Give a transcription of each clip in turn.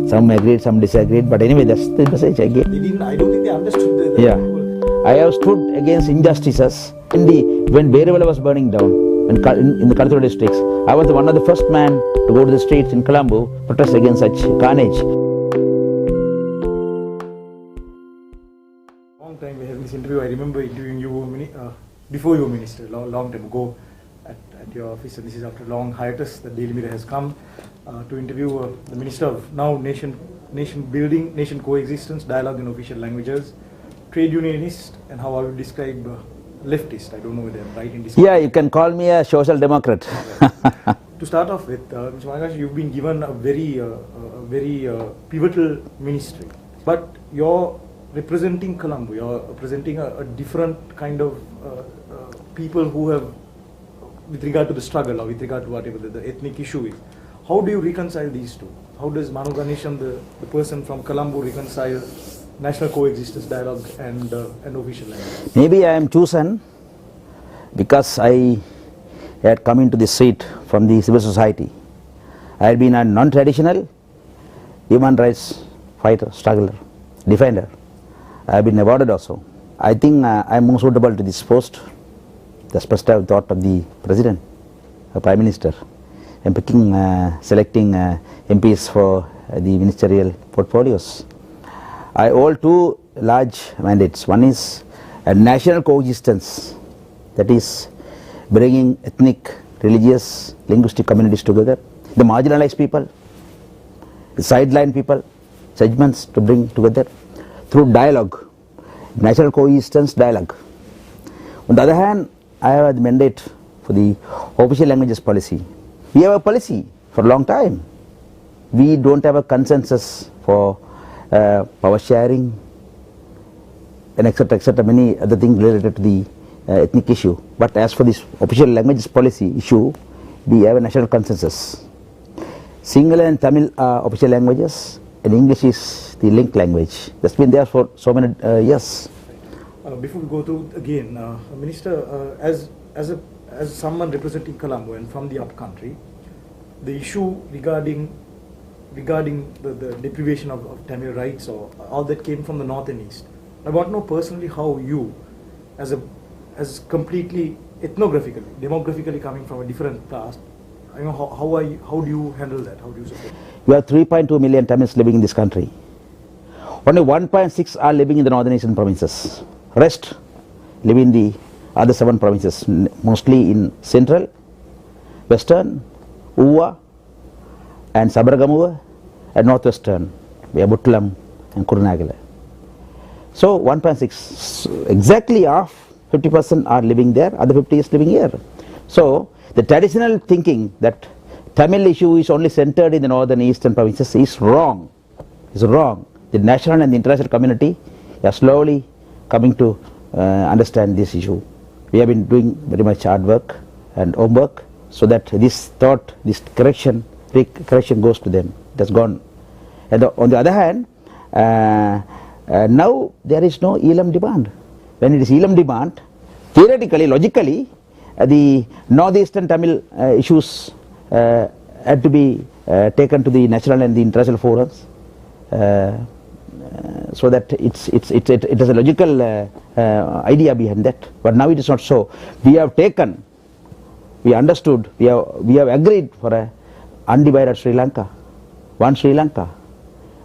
Some agreed, some disagreed, but anyway, that's the message I gave. I don't think they understood the Yeah. I have stood against injustices when Berewala was burning down in the Kalaturu districts. I was one of the first man to go to the streets in Colombo, protest against such carnage. Long time we had this interview. I remember interviewing you before you were minister, long time ago at your office. And this is after a long hiatus that Daily Mirror has come to interview the minister of now nation building, nation coexistence, dialogue in official languages, trade unionist, and how I would describe leftist. I don't know whether I'm right in describing. Yeah, you can call me a social democrat. To start off with, Mr. Mano Ganeshan, you've been given a very pivotal ministry, but you're representing Colombo. You're representing a different kind of people who have, with regard to the struggle or with regard to whatever the ethnic issue is. How do you reconcile these two? How does Mano Ganeshan, the person from Colombo, reconcile national coexistence, dialogue, and official language? Maybe I am chosen because I had come into this seat from the civil society. I had been a non-traditional human rights fighter, struggler, defender. I have been awarded also. I think I am more suitable to this post. That's first I have thought of the president, the prime minister, and picking, selecting MPs for the ministerial portfolios. I hold two large mandates. One is a national coexistence, that is bringing ethnic, religious, linguistic communities together, the marginalized people, the sideline people, segments to bring together through dialogue, national coexistence dialogue. On the other hand, I have the mandate for the official languages policy. We have a policy for a long time. We don't have a consensus for power sharing and etc., many other things related to the ethnic issue. But as for this official languages policy issue, we have a national consensus. Sinhala and Tamil are official languages, and English is the linked language. That's been there for so many years. Before we go to again, Minister, as someone representing Colombo and from the upcountry, the issue regarding the deprivation of Tamil rights or all that came from the north and east. I want to know personally how you, as completely ethnographically, demographically coming from a different past, how do you handle that? How do you support? We have 3.2 million Tamils living in this country. Only 1.6 are living in the northern eastern provinces. Rest live in the other 7 provinces, mostly in central, western, Uva, and Sabaragamuva, and northwestern, we have Butlam and Kurunagala. So 1.6, exactly half, 50% are living there, other 50 is living here. So the traditional thinking that Tamil issue is only centered in the northern eastern provinces is wrong. It's wrong. The national and the international community are slowly coming to understand this issue. We have been doing very much hard work and homework so that this thought, this correction goes to them. That's gone. And on the other hand, now there is no Elam demand. When it is Elam demand, theoretically, logically, the northeastern Tamil issues had to be taken to the national and the international forums, so that it has a logical idea behind that. But now it is not so. We have taken, we understood, we have agreed for a undivided Sri Lanka, one Sri Lanka,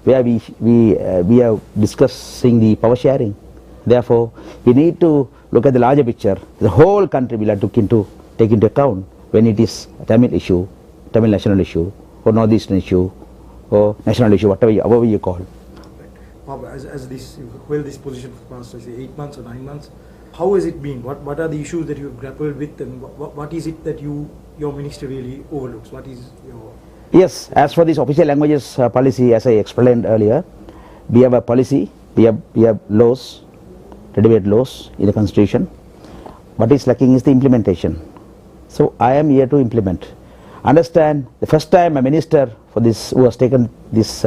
where we are discussing the power sharing. Therefore, we need to look at the larger picture. The whole country will have to take into account when it is a Tamil issue, Tamil national issue, or northeastern issue, or national issue, whatever you call. Right. As you held this position for the past, say, 8 months or 9 months, how has it been? What are the issues that you have grappled with, and what is it that your ministry really overlooks? What is your... Yes, as for this official languages policy, as I explained earlier, we have a policy, we have laws, ready-made laws in the constitution. What is lacking is the implementation. So I am here to implement. Understand, the first time a minister for this, who has taken this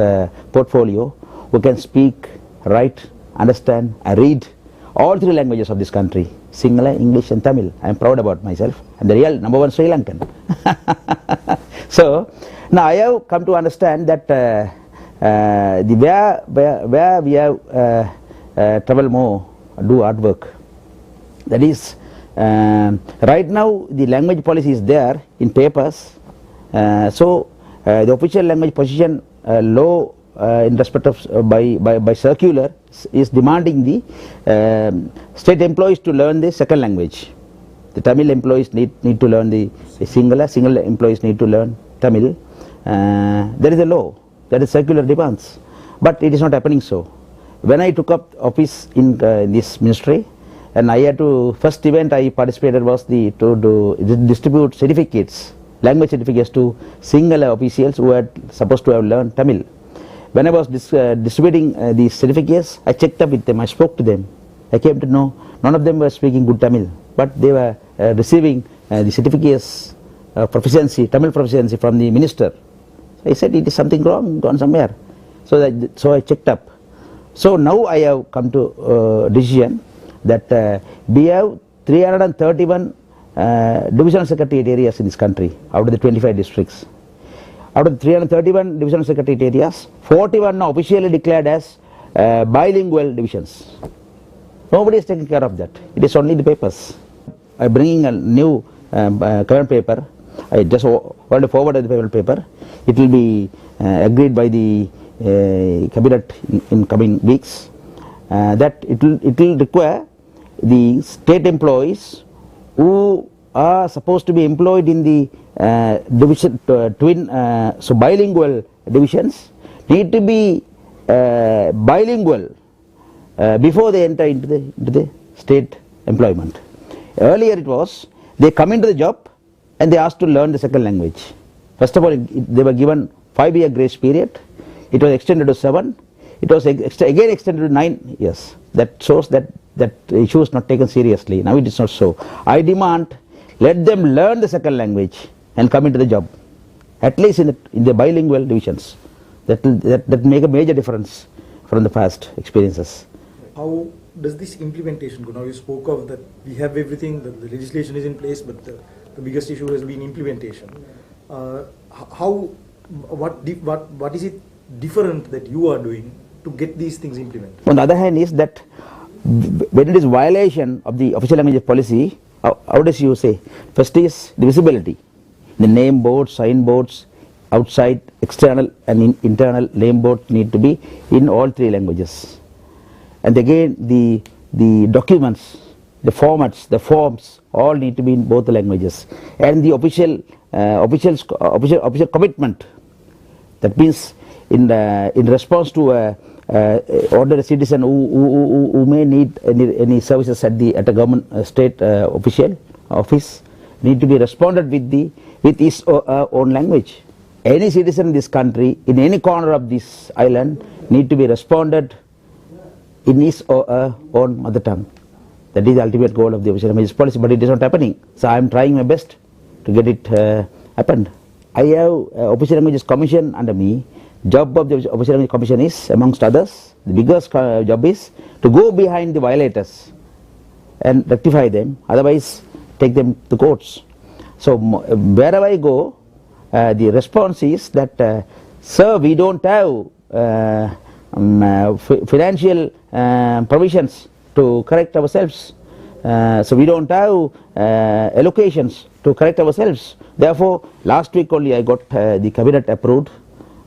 portfolio, who can speak, write, understand, and read all 3 languages of this country, Sinhala, English, and Tamil. I am proud about myself. I am the real #1 Sri Lankan. So now I have come to understand that where we have travel more, do artwork. That is, right now the language policy is there in papers, so the official language position law in respect of by circular is demanding the state employees to learn the second language. The Tamil employees need to learn the single employees need to learn Tamil. There is a law, that is circular demands, but it is not happening so. When I took up office in this ministry, and I had to, first event I participated was to distribute certificates, language certificates to single officials who had supposed to have learned Tamil. When I was distributing these certificates, I checked up with them, I spoke to them. I came to know none of them were speaking good Tamil, but they were receiving the certificates of proficiency, Tamil proficiency from the minister. So I said it is something wrong, gone somewhere. So I checked up. So now I have come to decision that we have 331 divisional secretariat areas in this country out of the 25 districts. Out of the 331 divisional secretariat areas, 41 are officially declared as bilingual divisions. Nobody is taking care of that. It is only the papers. I am bringing a new current paper. I just want to forward the paper. It will be agreed by the cabinet in coming weeks. That it will require the state employees who are supposed to be employed in the so bilingual divisions need to be bilingual before they enter into the state employment. Earlier it was they come into the job and they asked to learn the second language. First of all, they were given 5-year grace period. It was extended to 7. It was again extended to 9 years. That shows that issue is not taken seriously. Now it is not so. I demand, let them learn the second language and come into the job, at least in the bilingual divisions. That make a major difference from the past experiences. How does this implementation go? Now you spoke of that we have everything, the legislation is in place, but the biggest issue has been implementation. What is it different that you are doing to get these things implemented? On the other hand is that when it is violation of the official language policy, how does you say? First is the visibility. The name boards, sign boards, outside, external and internal name boards need to be in all 3 languages. And again the documents, the formats, the forms all need to be in both the languages. And the official commitment, that means in response to ordinary citizen who may need any services at a government state official office, need to be responded with his own language. Any citizen in this country, in any corner of this island, need to be responded in his own mother tongue. That is the ultimate goal of the official language policy, but it is not happening. So I am trying my best to get it happened. I have official languages commission under me. Job of the official language commission is, amongst others, the biggest job is to go behind the violators and rectify them, otherwise take them to courts. So wherever I go, the response is that, sir, we don't have financial provisions to correct ourselves. So we don't have allocations to correct ourselves. Therefore, last week only I got the cabinet approved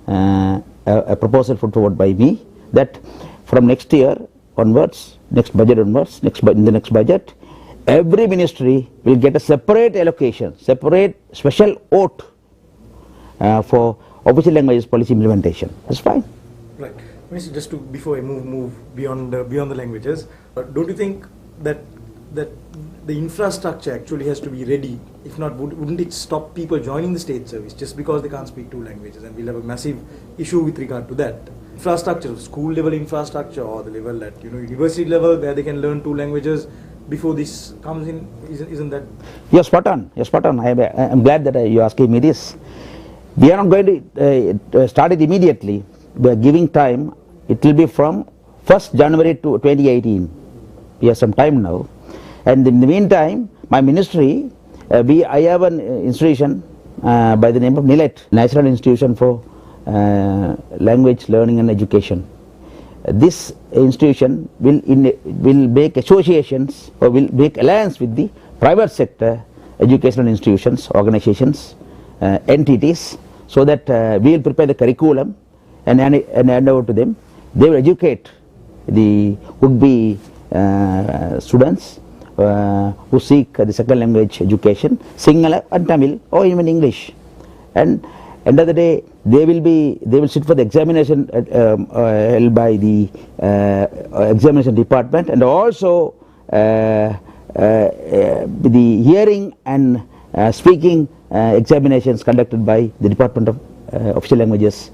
a proposal put forward by me that from next year onwards, next budget onwards, in the next budget, every ministry will get a separate allocation, separate special vote for official languages policy implementation. That's fine. Right. Minister, just before I move beyond the languages, don't you think that the infrastructure actually has to be ready? If not, wouldn't it stop people joining the state service just because they can't speak 2 languages? And we'll have a massive issue with regard to that. Infrastructure, school level infrastructure, or the level at university level where they can learn 2 languages before this comes in, isn't that? You're spot on. You're spot on. I'm glad that you're asking me this. We are not going to start it immediately. We are giving time. It will be from 1st January to 2018. We have some time now. And in the meantime, my ministry, I have an institution by the name of NILET, National Institution for Language Learning and Education. This institution will make associations or will make alliance with the private sector educational institutions, organizations, entities, so that we will prepare the curriculum and hand over to them. They will educate the would-be students who seek the second language education, Sinhala and Tamil or even English. And end of the day, they will sit for the examination held by the examination department, and also the hearing and speaking examinations conducted by the Department of Official Languages,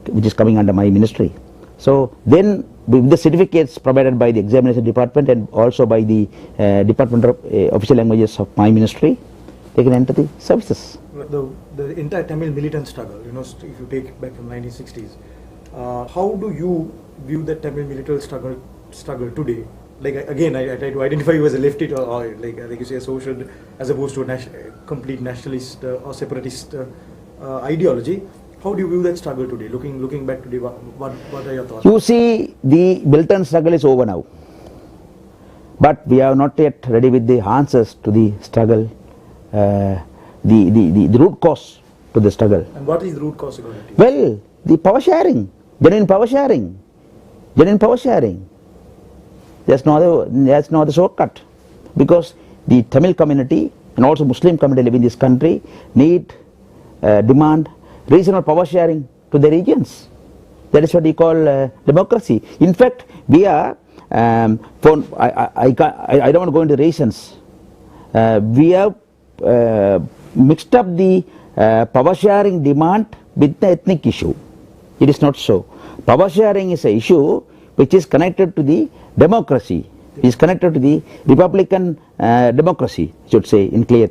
which is coming under my ministry. So then, with the certificates provided by the examination department and also by the Department of Official Languages of my ministry, they can enter the services. The entire Tamil militant struggle, you know, if you take it back from 1960s, how do you view the Tamil militant struggle today? Like again, I try to identify you as a lefty or like you say a social, as opposed to a complete nationalist or separatist ideology. How do you view that struggle today? Looking back today, what are your thoughts? You see, the militant struggle is over now, but we are not yet ready with the answers to the struggle, the root cause to the struggle. And what is the root cause according to you? Well, the power sharing, genuine power sharing. There's no other shortcut, because the Tamil community and also Muslim community living in this country demand reasonable power sharing to the regions. That is what we call democracy. In fact, we are, I don't want to go into reasons, we have mixed up the power sharing demand with the ethnic issue. It is not so. Power sharing is an issue which is connected to the democracy, is connected to the Republican democracy, should say in clear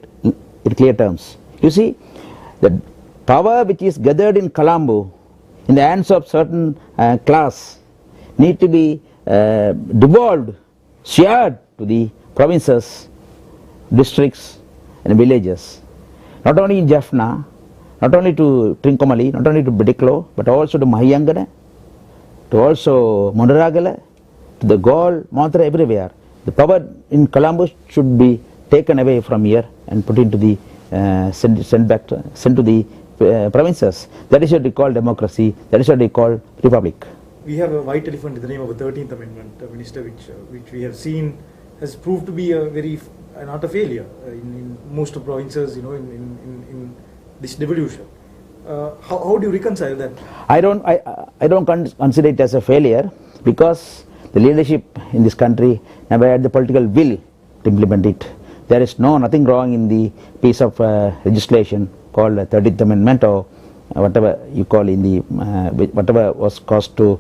terms. You see, the power which is gathered in Colombo in the hands of certain class need to be devolved, shared to the provinces, districts and villages. Not only in Jaffna, not only to Trincomalee, not only to Bediklo, but also to Mahiyangana, to also Mondaragala, to the Gaul, Mathura, everywhere. The power in Colombo should be taken away from here and put into the sent to the provinces. That is what we call democracy. That is what we call republic. We have a white elephant in the name of the 13th Amendment, Minister, which we have seen has proved to be not a failure in most of provinces, you know, in this devolution. How do you reconcile that? I don't consider it as a failure, because the leadership in this country never had the political will to implement it. There is nothing wrong in the piece of legislation called the 13th Amendment, or whatever you call in the whatever was caused to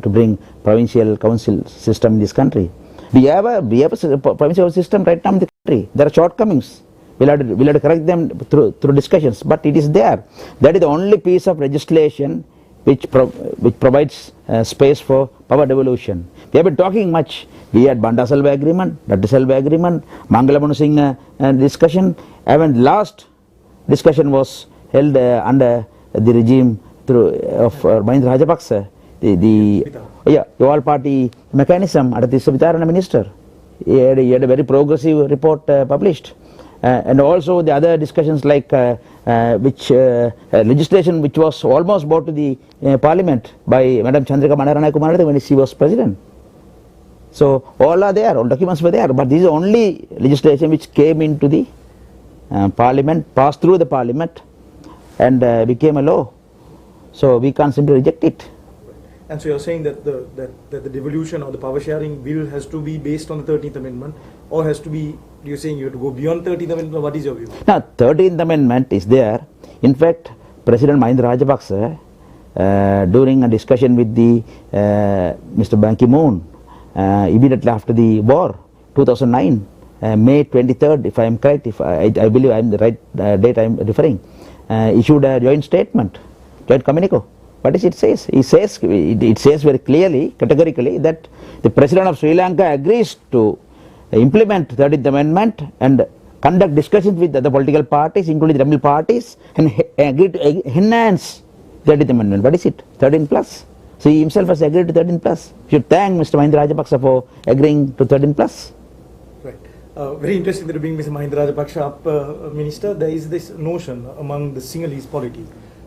bring provincial council system in this country. We have a provincial system right now in the country. There are shortcomings. We'll have to correct them through discussions, but it is there. That is the only piece of legislation which provides space for power devolution. We have been talking much. We had Banda Selva Agreement, Dutta Selva Agreement, Mangala Manu Singh discussion. Even last discussion was held under the regime of Mahindra Rajapaksa, the all-party mechanism under the Vitarana minister. He had a very progressive report published. And also the other discussions like legislation which was almost brought to the parliament by Madam Chandrika Bandaranaike Kumarade when she was president. So all are there, all documents were there, but this is the only legislation which came into the parliament, passed through the parliament and became a law. So we can't simply reject it. And so you're saying that the devolution or the power sharing bill has to be based on the 13th Amendment, or has to be, you're saying you have to go beyond 13th Amendment? What is your view? Now, 13th Amendment is there. In fact, President Mahindra Rajapaksa, during a discussion with the Mr. Ban Ki-moon, immediately after the war, 2009, May 23rd, if I am correct, if I believe I am the right date I am referring, issued a joint statement, joint communique. What does it say? It says very clearly, categorically, that the President of Sri Lanka agrees to implement 13th Amendment and conduct discussions with other political parties, including the Tamil parties, and agree to enhance 13th Amendment. What is it? 13 plus. So he himself has agreed to 13 plus. You should thank Mr. Mahinda Rajapaksa for agreeing to 13 plus. Right. Very interesting that you bring Mr. Mahinda Rajapaksa up, Minister. There is this notion among the Sinhalese polity,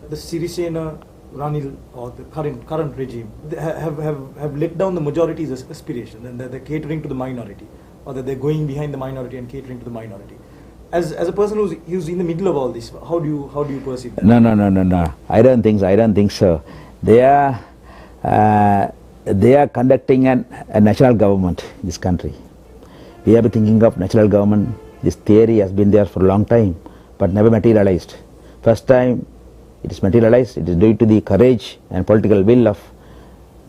the Sirisena, Ranil, or the current regime, they have let down the majority's aspiration, and they're catering to the minority, or that they're going behind the minority and catering to the minority. As a person who's in the middle of all this, how do you perceive that? No. I don't think so. They are conducting a national government in this country. We have been thinking of national government. This theory has been there for a long time, but never materialized. First time it is materialized. It is due to the courage and political will of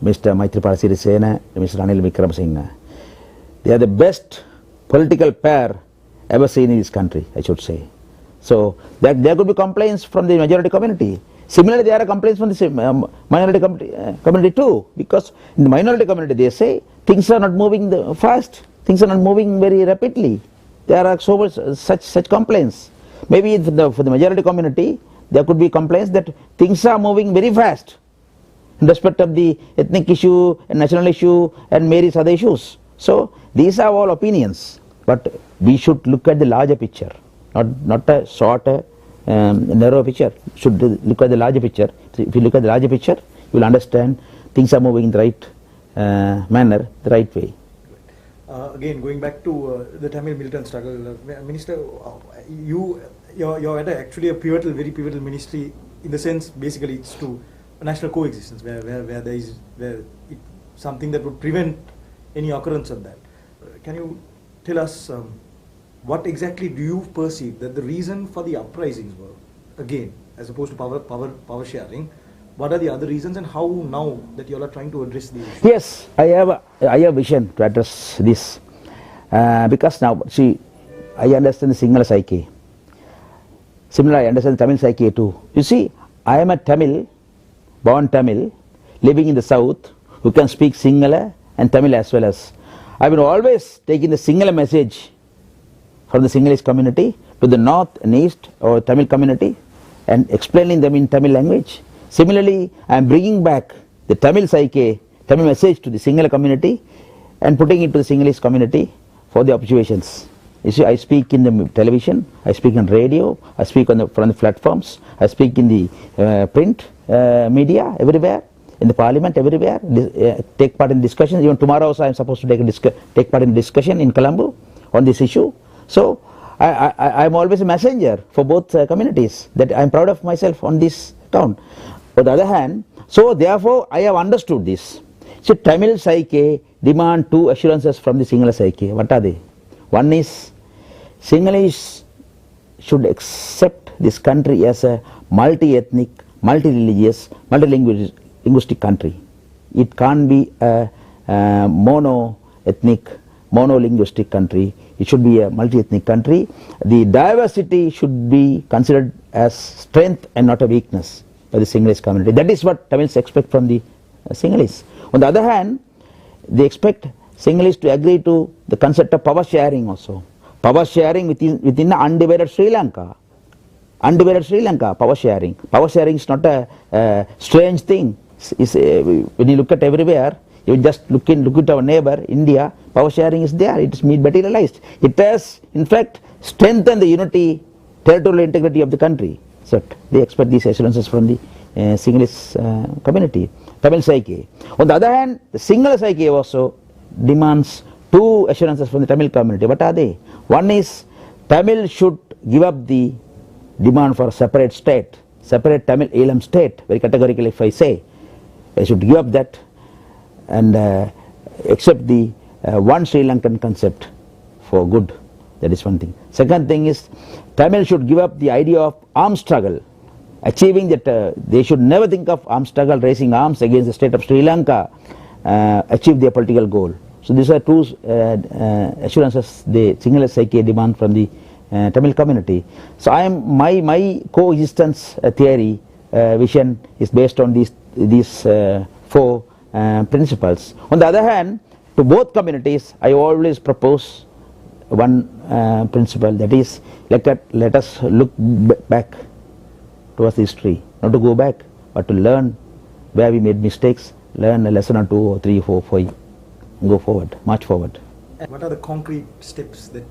Mr. Maithripala Sirisena and Mr. Ranil Wickremesinghe. They are the best political pair ever seen in this country, I should say. So that there could be complaints from the majority community. Similarly, there are complaints from the minority community too, because in the minority community they say things are not moving fast, things are not moving very rapidly. There are so much such complaints. Maybe for the majority community there could be complaints that things are moving very fast in respect of the ethnic issue and national issue and various other issues. So these are all opinions, but we should look at the larger picture, not a short narrow picture. Should look at the larger picture. So if you look at the larger picture, you will understand things are moving in the right manner, the right way. Again, going back to the Tamil militant struggle, Minister, you're at actually a very pivotal ministry, in the sense basically it's to a national coexistence where there is something that would prevent any occurrence of that. Can you tell us what exactly do you perceive that the reason for the uprisings were, again, as opposed to power sharing? What are the other reasons, and how now that you all are trying to address these issues? Yes, I have a vision to address this, because now, see, I understand the Sinhala psyche. Similarly, I understand the Tamil psyche too. You see, I am a Tamil, born Tamil, living in the south, who can speak Sinhala and Tamil as well as. I've been always taking the Sinhala message from the Sinhalese community to the north and east or Tamil community and explaining them in Tamil language. Similarly, I am bringing back the Tamil psyche, Tamil message to the Sinhala community and putting it to the Sinhalese community for the observations. You see, I speak in the television, I speak on radio, I speak from the platforms, I speak in the print media everywhere, in the parliament everywhere, take part in discussions. Even tomorrow also I am supposed to take part in discussion in Colombo on this issue. So I am always a messenger for both communities, that I am proud of myself on this count. On the other hand, so therefore I have understood this. So Tamil psyche demand two assurances from the Sinhala psyche. What are they? One is, Sinhalese should accept this country as a multi-ethnic, multi-religious, multi-linguistic country. It can't be a mono-ethnic, mono-linguistic country. It should be a multi-ethnic country. The diversity should be considered as strength and not a weakness by the Sinhalese community. That is what Tamils expect from the Sinhalese. On the other hand, they expect Sinhalese to agree to the concept of power sharing also. Power sharing within undivided Sri Lanka. Undivided Sri Lanka, power sharing. Power sharing is not a strange thing. When you look at everywhere, you just look at our neighbor, India, power sharing is there, it is materialized. It has, in fact, strengthened the unity, territorial integrity of the country. So they expect these assurances from the Sinhalese community, Tamil psyche. On the other hand, the Sinhala psyche also demands two assurances from the Tamil community. What are they? One is, Tamil should give up the demand for a separate state, separate Tamil Elam state, very categorically if I say. They should give up that and accept the one Sri Lankan concept for good. That is one thing. Second thing is, Tamil should give up the idea of armed struggle, achieving that they should never think of armed struggle, raising arms against the state of Sri Lanka, achieve their political goal. So these are two assurances the Sinhala psyche demand from the Tamil community. So my coexistence theory vision is based on these four principles. On the other hand, to both communities, I always propose one principle, that is, let us look back towards history, not to go back, but to learn where we made mistakes, learn a lesson or 2 or 3 or 4, 5, go forward, march forward. What are the concrete steps that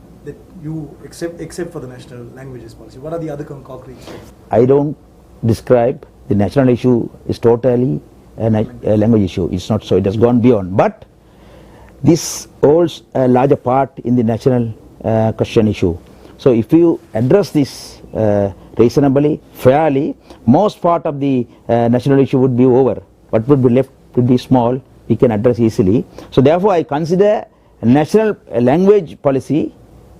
you, except for the national languages policy, what are the other concrete steps? I don't describe the national issue is totally a language issue. It's not so. It has gone beyond. But this holds a larger part in the national question issue. So if you address this reasonably, fairly, most part of the national issue would be over. What would be left would be small. We can address easily. So therefore, I consider national language policy,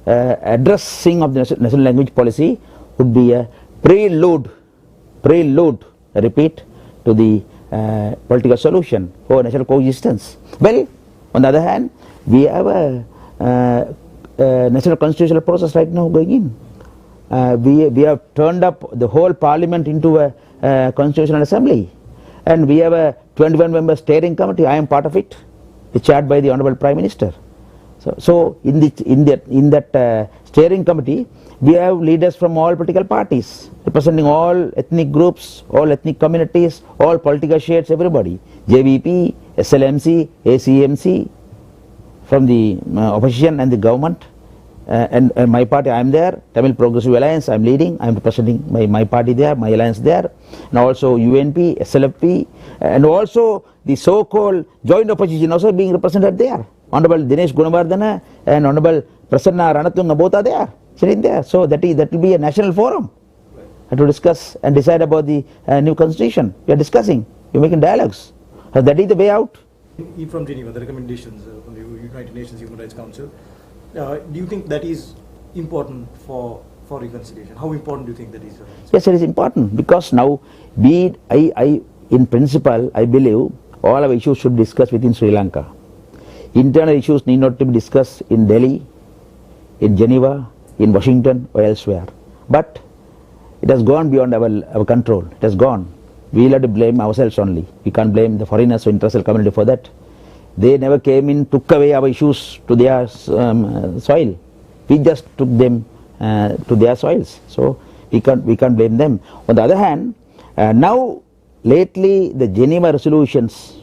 addressing of the national language policy would be a prelude, I repeat, to the political solution for national coexistence. Well, on the other hand, we have a national constitutional process right now going in. We have turned up the whole parliament into a constitutional assembly, and we have a 21-member steering committee. I am part of it, chaired by the Honorable Prime Minister. So in that steering committee, we have leaders from all political parties, representing all ethnic groups, all ethnic communities, all political shades, everybody. JVP, SLMC, ACMC, from the opposition and the government. And my party, I am there. Tamil Progressive Alliance, I am leading. I am representing my party there, my alliance there. And also UNP, SLFP, and also the so-called joint opposition also being represented there. Honorable Dinesh Gunawardena and Honorable Prasanna Ranatunga, both are there, sitting there. So that will be a national forum to discuss and decide about the new constitution. We are discussing, we are making dialogues. So that is the way out. From Geneva, the recommendations from the United Nations Human Rights Council, do you think that is important for reconciliation? How important do you think that is? Yes, it is important, because now in principle, I believe all our issues should be discussed within Sri Lanka. Internal issues need not to be discussed in Delhi, in Geneva, in Washington or elsewhere. But it has gone beyond our control. It has gone. We will have to blame ourselves only. We can't blame the foreigners or international community for that. They never came in, took away our issues to their soil. We just took them to their soils. So we can't blame them. On the other hand, now lately the Geneva resolutions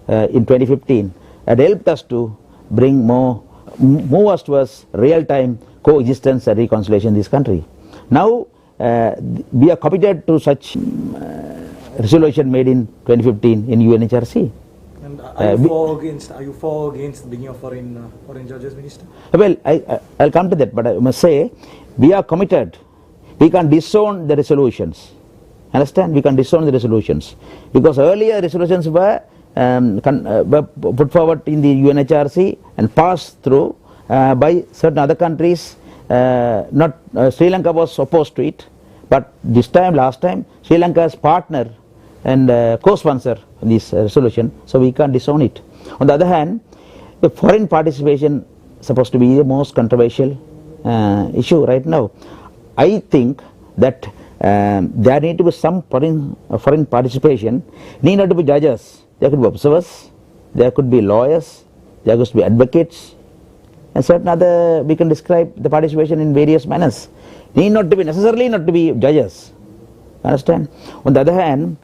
in 2015 had helped us to move us towards real-time coexistence and reconciliation in this country. Now we are committed to such resolution made in 2015 in UNHRC. And are you for or against the bringing of foreign judges, Minister? Well, I'll come to that, but I must say we are committed. We can disown the resolutions. Understand? We can disown the resolutions, because earlier resolutions were put forward in the UNHRC and passed through by certain other countries. Sri Lanka was opposed to it, but this time, last time, Sri Lanka's partner and co-sponsor in this resolution, so we can't disown it. On the other hand, the foreign participation is supposed to be the most controversial issue right now. I think that there need to be some foreign participation. Need not to be judges. There could be observers, there could be lawyers, there could be advocates, and certain other, we can describe the participation in various manners. Need not to be necessarily not to be judges. Understand? On the other hand,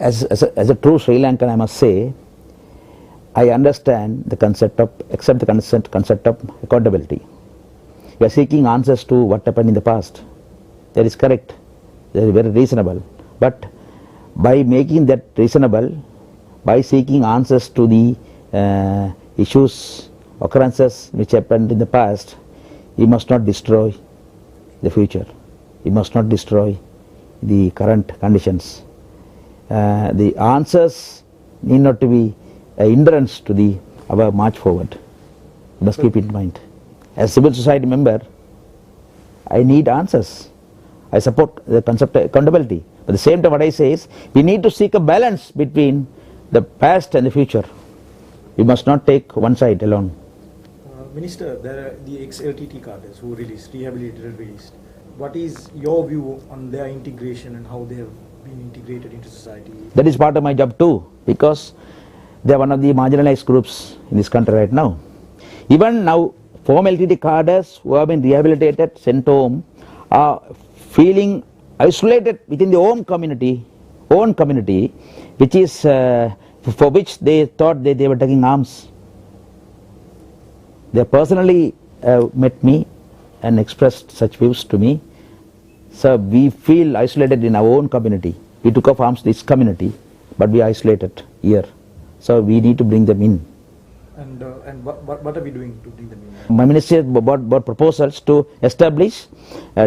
as a true Sri Lankan, I must say, I understand the concept of accountability. We are seeking answers to what happened in the past. That is correct. That is very reasonable. But by making that reasonable, by seeking answers to the issues, occurrences which happened in the past, we must not destroy the future. We must not destroy the current conditions. The answers need not to be a hindrance to our march forward. We must keep it in mind. As a civil society member, I need answers. I support the concept of accountability. But at the same time, what I say is, we need to seek a balance between the past and the future. We must not take one side alone. Minister, there are the ex-LTT cadres who rehabilitated and released. What is your view on their integration and how they have been integrated into society? That is part of my job too, because they are one of the marginalized groups in this country right now. Even now, former LTT cadres who have been rehabilitated, sent home, are feeling isolated within their own community, which is for which they thought that they were taking arms. They personally met me and expressed such views to me. So we feel isolated in our own community. We took up arms this community, but we are isolated here. So we need to bring them in. And what are we doing to bring them in? My ministry has brought proposals to establish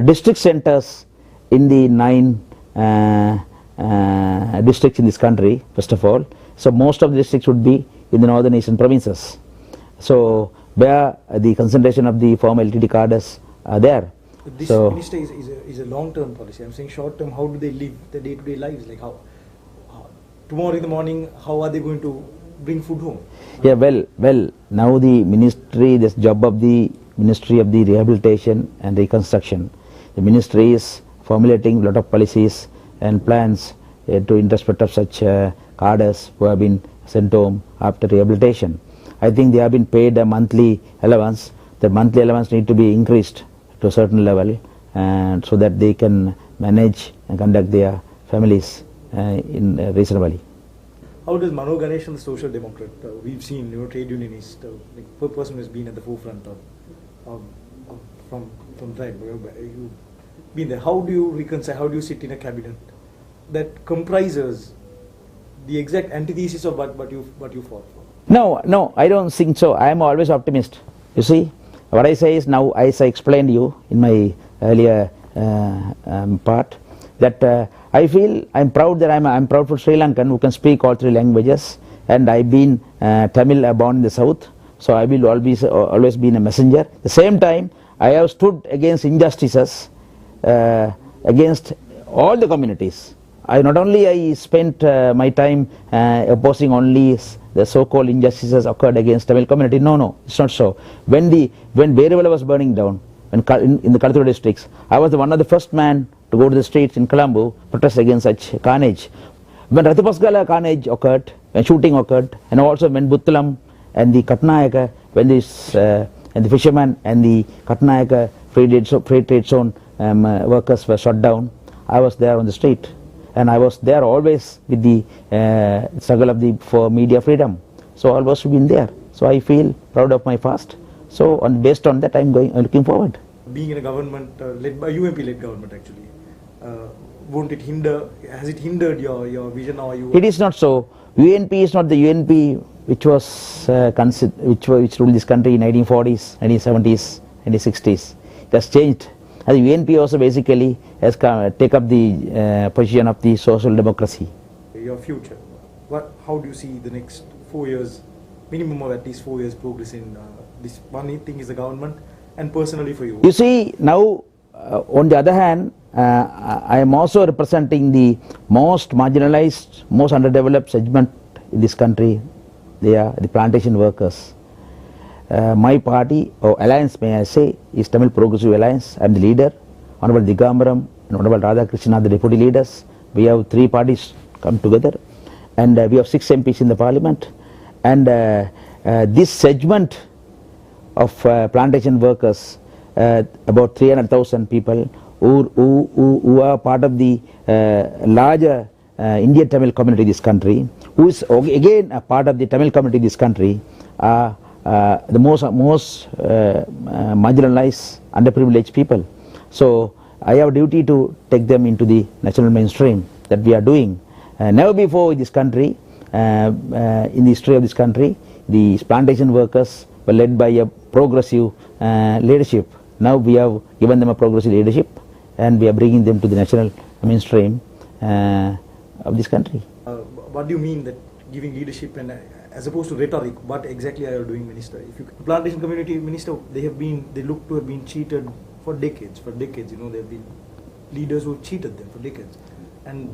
district centers in the 9 districts in this country, first of all. So most of the districts would be in the northern eastern provinces. So where the concentration of the former LTT cadres are there. This so minister is a long-term policy. I'm saying short-term. How do they live their day-to-day lives? Like how tomorrow in the morning, how are they going to bring food home? Yeah, well, now the ministry, this job of the Ministry of the Rehabilitation and Reconstruction. The ministry is formulating a lot of policies and plans to in respect of such cadres who have been sent home after rehabilitation. I think they have been paid a monthly allowance. The monthly allowance need to be increased to a certain level, and so that they can manage and conduct their families in reasonably. How does Mano Ganeshan, the social democrat, we've seen, trade unionist, like per person who has been at the forefront from that, you've been there. How do you reconcile? How do you sit in a cabinet that comprises the exact antithesis of what you fought for? No, I don't think so. I am always optimist. You see, what I say is now, as I explained to you in my earlier part, that I feel I'm proud that I'm proud for Sri Lankan who can speak all 3 languages, and I've been Tamil born in the south, so I will always be a messenger. At the same time, I have stood against injustices against all the communities. I spent my time opposing only the so-called injustices occurred against Tamil community. No, it's not so. When Berewala was burning down, in the Kalaturu districts, I was one of the first man to go to the streets in Colombo, protest against such carnage. When Rathipaskala carnage occurred, when shooting occurred, and also when Buthalam and the Katnayaka, when this and the fishermen and the Katnayaka free trade zone workers were shot down, I was there on the street. And I was there always with the struggle for media freedom. So I always been there. So I feel proud of my past. So based on that, I'm looking forward. Being in a government led by UMP-led government, actually, has it hindered your vision, or you? It is not so. UNP is not the UNP which was which ruled this country in 1940s, 1970s, 1960s. It has changed. And the UNP also basically has take up the position of the social democracy. Your future, how do you see the next 4 years, minimum of at least 4 years progress in this one thing is the government, and personally for you? You see, now on the other hand, I am also representing the most marginalized, most underdeveloped segment in this country. They are the plantation workers. My party, or alliance may I say, is Tamil Progressive Alliance. I am the leader. Honorable Digambaram and Honorable Radhakrishnan are the deputy leaders. We have 3 parties come together, and we have 6 MPs in the parliament. And this segment of plantation workers, about 300,000 people who are part of the larger Indian Tamil community in this country, who is again a part of the Tamil community in this country, are the most marginalized, underprivileged people. So I have a duty to take them into the national mainstream that we are doing. Never before in this country, in the history of this country, the plantation workers were led by a progressive leadership. Now we have given them a progressive leadership, and we are bringing them to the national mainstream of this country. What do you mean that giving leadership, and as opposed to rhetoric, what exactly are you doing, Minister? If you plantation community, Minister, they look to have been cheated for decades. There have been leaders who cheated them for decades. And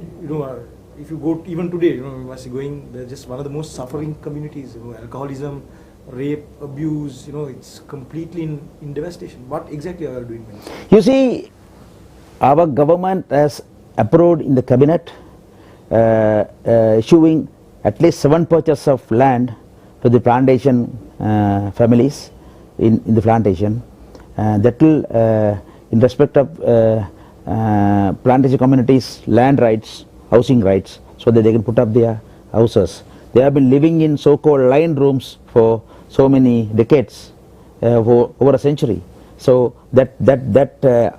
if you go even today, you must be going, they're just one of the most suffering communities. Alcoholism, rape, abuse, it's completely in devastation. What exactly are you doing, Minister? You see, our government has approved in the cabinet issuing at least 7 purchases of land to the plantation families, in the plantation. That will, in respect of plantation communities' land rights, housing rights, so that they can put up their houses. They have been living in so-called line rooms for so many decades, for over a century. So that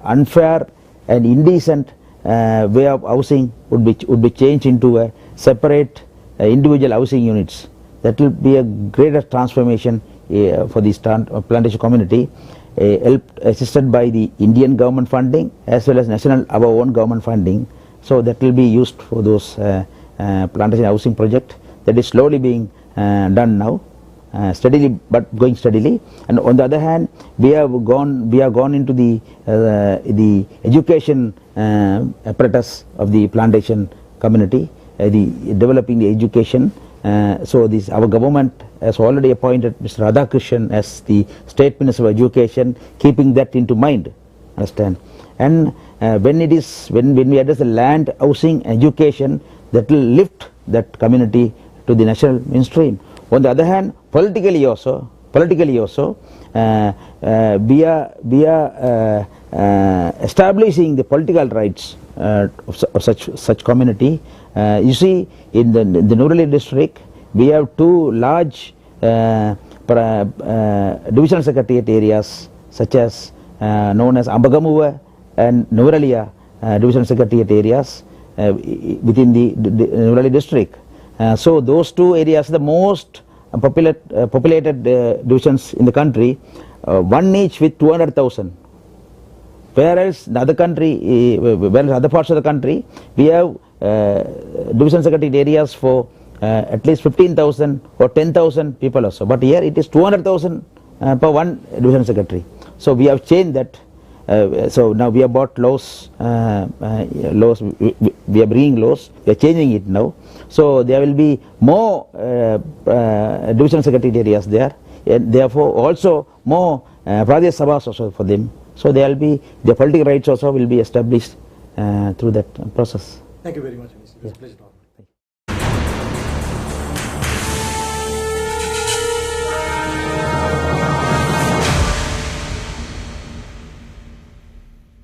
unfair and indecent way of housing would be changed into a separate individual housing units. That will be a greater transformation for the plantation community, assisted by the Indian government funding as well as national our own government funding. So that will be used for those plantation housing project that is slowly being done now, steadily, but going steadily. And on the other hand, we have gone into the education apparatus of the plantation community, developing the education. So our government has already appointed Mr. Radhakrishnan as the State Minister of Education, keeping that into mind. Understand? And when we address the land, housing, education, that will lift that community to the national mainstream. On the other hand, politically also, we are establishing the political rights of such community. You see, in the Nurali district, we have two large divisional secretariat areas, such as known as Ambagamuva and Nuralia divisional secretariat areas within the Nurali district. So those two areas are the most populated divisions in the country, one each with 200,000. Whereas the other country, other parts of the country, we have division secretariat areas for at least 15,000 or 10,000 people or so. But here it is 200,000 per one division secretary. So we have changed that. So now we have bought laws, we are bringing laws, we are changing it now. So there will be more division secretariat areas there, and therefore also more Pradesh Sabhas also for them. So there will be, the political rights also will be established through that process. Thank you very much, Minister. It was a pleasure.